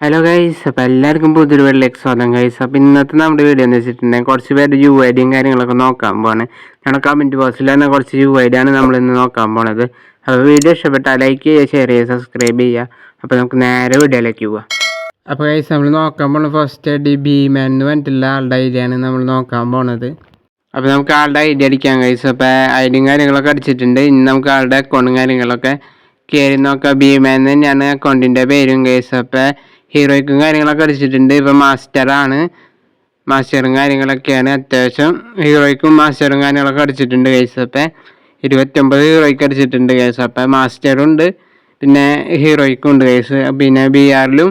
Hello guys, അപ്പോൾ എല്ലാവർക്കും പുതിയൊരു വീട്ടിലേക്ക് സ്വാഗതം ഗൈസ്. അപ്പോൾ ഇന്നത്തെ നമ്മുടെ വീഡിയോ എന്ന് വെച്ചിട്ടുണ്ടെങ്കിൽ കുറച്ച് പേര് യു ഐ ഡിയും കാര്യങ്ങളൊക്കെ നോക്കാൻ പോവാണ്. ഞങ്ങളുടെ കമൻറ്റ് ബോക്സിൽ തന്നെ കുറച്ച് യു ഐ ഡിയാണ് നമ്മളിന്ന് നോക്കാൻ പോണത്. അപ്പോൾ വീഡിയോ ഇഷ്ടപ്പെട്ടാൽ ലൈക്ക് ചെയ്യുക, ഷെയർ ചെയ്യുക, സബ്സ്ക്രൈബ് ചെയ്യുക. അപ്പോൾ നമുക്ക് നേരെ വീഡിയോയിലേക്ക് പോവാം. അപ്പോൾ ഗൈസ്, നമ്മൾ നോക്കാൻ പോകുന്നത് ഫസ്റ്റ് ഡി ഭീമൻ എന്ന് പറഞ്ഞിട്ടുള്ള ആളുടെ ഐഡിയാണ് നമ്മൾ നോക്കാൻ പോണത്. അപ്പോൾ നമുക്ക് ആളുടെ ഐ ഡി അടിക്കാം ഗൈസ്. അപ്പോൾ ഐഡിയും കാര്യങ്ങളൊക്കെ അടിച്ചിട്ടുണ്ട്. ഇനി നമുക്ക് ആളുടെ അക്കൗണ്ടും കാര്യങ്ങളൊക്കെ കയറി നോക്കാം. ഭീമൻ തന്നെയാണ് അക്കൗണ്ടിൻ്റെ പേരും ഗൈസ്. അപ്പോൾ ഹീറോയ്ക്കും കാര്യങ്ങളൊക്കെ അടിച്ചിട്ടുണ്ട്. ഇപ്പം മാസ്റ്ററും കാര്യങ്ങളൊക്കെയാണ്. അത്യാവശ്യം ഹീറോയ്ക്കും മാസ്റ്ററും കാര്യങ്ങളൊക്കെ അടിച്ചിട്ടുണ്ട് ഗൈസ്. അപ്പം 29 ഹീറോയ്ക്ക് അടിച്ചിട്ടുണ്ട് ഗൈസ്. അപ്പം മാസ്റ്ററും ഉണ്ട്, പിന്നെ ഹീറോയ്ക്കും ഉണ്ട് ഗൈസ്. പിന്നെ BR-ലും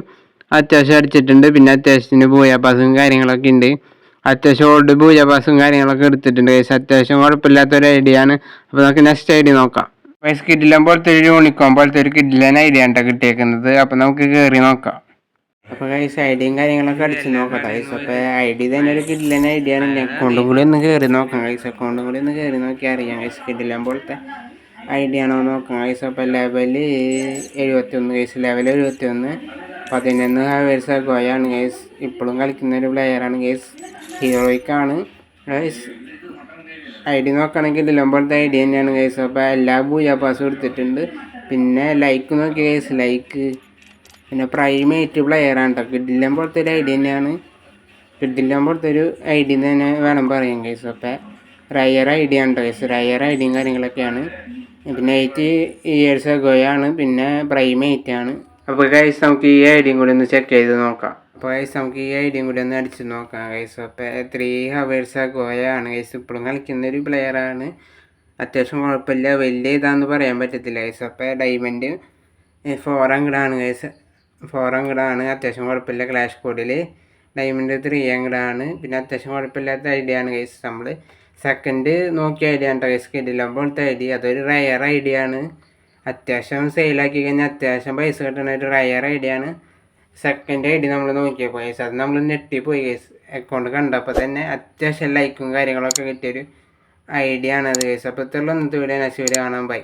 അത്യാവശ്യം അടിച്ചിട്ടുണ്ട്. പിന്നെ അത്യാവശ്യത്തിന് പൂജാപാസും കാര്യങ്ങളൊക്കെ ഉണ്ട്. അത്യാവശ്യം ഓൾഡ് പൂജാപാസും കാര്യങ്ങളൊക്കെ എടുത്തിട്ടുണ്ട് ഗൈസ്. അത്യാവശ്യം കുഴപ്പമില്ലാത്തൊരു ഐഡിയ ആണ്. അപ്പോൾ നമുക്ക് നെക്സ്റ്റ് ഐഡി നോക്കാം. ഗൈസ്, കിഡിലൻ പോലത്തെ ഒരു യൂണിക്കോൺ പോലത്തെ ഒരു കിഡിലൻ ഐഡിയ ആണ് കിട്ടിയേക്കുന്നത്. അപ്പോൾ നമുക്ക് കയറി നോക്കാം. അപ്പോൾ ഗൈസ്, ഐഡിയും കാര്യങ്ങളൊക്കെ അടിച്ച് നോക്കാം ഗൈസ്. അപ്പോൾ ഐ ഡി തന്നെ ഒരു കിഡിലൻ ഐഡിയ ആണ്. അക്കൗണ്ടും കൂടി ഒന്ന് കയറി നോക്കാം ഗൈസ്. അക്കൗണ്ടും കൂടി ഒന്ന് കയറി നോക്കിയാൽ അറിയാം ഗൈസ് കിഡിലൻ പോലത്തെ ഐഡിയ ആണോ നോക്കാം ഗൈസ്. അപ്പോൾ ലെവൽ 71 ഗൈസ്. ലെവൽ 71 11 ഹവേഴ്സ് ഗോയാണ് ഗൈസ്. ഇപ്പോഴും കളിക്കുന്ന ഒരു പ്ലെയറാണ് ഗൈസ്. ഹീറോയ്ക്കാണ് ഗൈസ്. ഐ ഡി നോക്കുകയാണെങ്കിൽ കിഡിലൻ പോലത്തെ ഐ ഡി തന്നെയാണ് ഗൈസ്. അപ്പോൾ എല്ലാ പൂജാപാസും എടുത്തിട്ടുണ്ട്. പിന്നെ ലൈക്ക് നോക്കിയ ഗൈസ്, ലൈക്ക് പിന്നെ പ്രൈമേറ്റ് പ്ലെയറാണ് കേട്ടോ. കിഡിലൻ പോലത്തെ ഒരു ഐഡിയ തന്നെയാണ്. കിഡിലൻ പോലത്തെ ഒരു ഐഡിയ തന്നെ വേണം പറയാം ഗൈസ്. അപ്പോൾ റയർ ഐഡിയ ആണ് ഗൈസ്. റയർ ഐഡിയും കാര്യങ്ങളൊക്കെയാണ്. പിന്നെ 8 ഇയേഴ്സ് ഗോയാണ്. പിന്നെ പ്രൈമേറ്റ് ആണ്. അപ്പോൾ ഗൈസ്, നമുക്ക് ഈ ഐഡിയും കൂടി ഒന്ന് ചെക്ക് ചെയ്ത് നോക്കാം. അപ്പോൾ ഗൈസ്, നമുക്ക് ഈ ഐഡിയും കൂടി ഒന്ന് അടിച്ച് നോക്കാം ഗൈസ്. അപ്പോൾ 3 ഹവേഴ്സ് ഗോയാണ് ഗൈസ്. ഇപ്പോഴും കളിക്കുന്ന ഒരു പ്ലെയറാണ്. അത്യാവശ്യം കുഴപ്പമില്ല, വലിയ ഇതാണെന്ന് പറയാൻ പറ്റത്തില്ല ഗൈസ്. അപ്പോൾ ഡയമണ്ട് 4 അങ്ങടാണ് ഗൈസ്. 4 അങ്ങടാണ്. അത്യാവശ്യം കുഴപ്പമില്ല. ക്ലാഷ് കോഡിൽ ഡയമണ്ട് 3 അങ്ങടാണ്. പിന്നെ അത്യാവശ്യം കുഴപ്പമില്ലാത്ത ഐഡിയ ആണ് ഗൈസ്. നമ്മൾ സെക്കൻഡ് നോക്കിയ ഐഡിയ ആണ് ഗൈസ്. കിഡിലൻ പോലത്തെ ഐഡിയ. അതൊരു റയർ ഐഡിയ ആണ്. അത്യാവശ്യം സെയിലാക്കി കഴിഞ്ഞാൽ അത്യാവശ്യം പൈസ കിട്ടുന്ന ഒരു റയർ ഐഡിയ ആണ്. സെക്കൻഡ് ഐഡിയ നമ്മൾ നോക്കിയപ്പോൾ ഗൈസ്, അത് നമ്മൾ ഞെട്ടിപ്പോയി ഗൈസ്. അക്കൗണ്ട് കണ്ടപ്പോൾ തന്നെ അത്യാവശ്യം ലൈക്കും കാര്യങ്ങളൊക്കെ കിട്ടിയൊരു ഐഡിയ ആണ് അത് ഗൈസ്. അപ്പോൾ ഇത്രയുള്ള ഇന്നത്തെ വീഡിയോ നെക്സ്റ്റ് വീഡിയോ കാണാൻ ബൈ.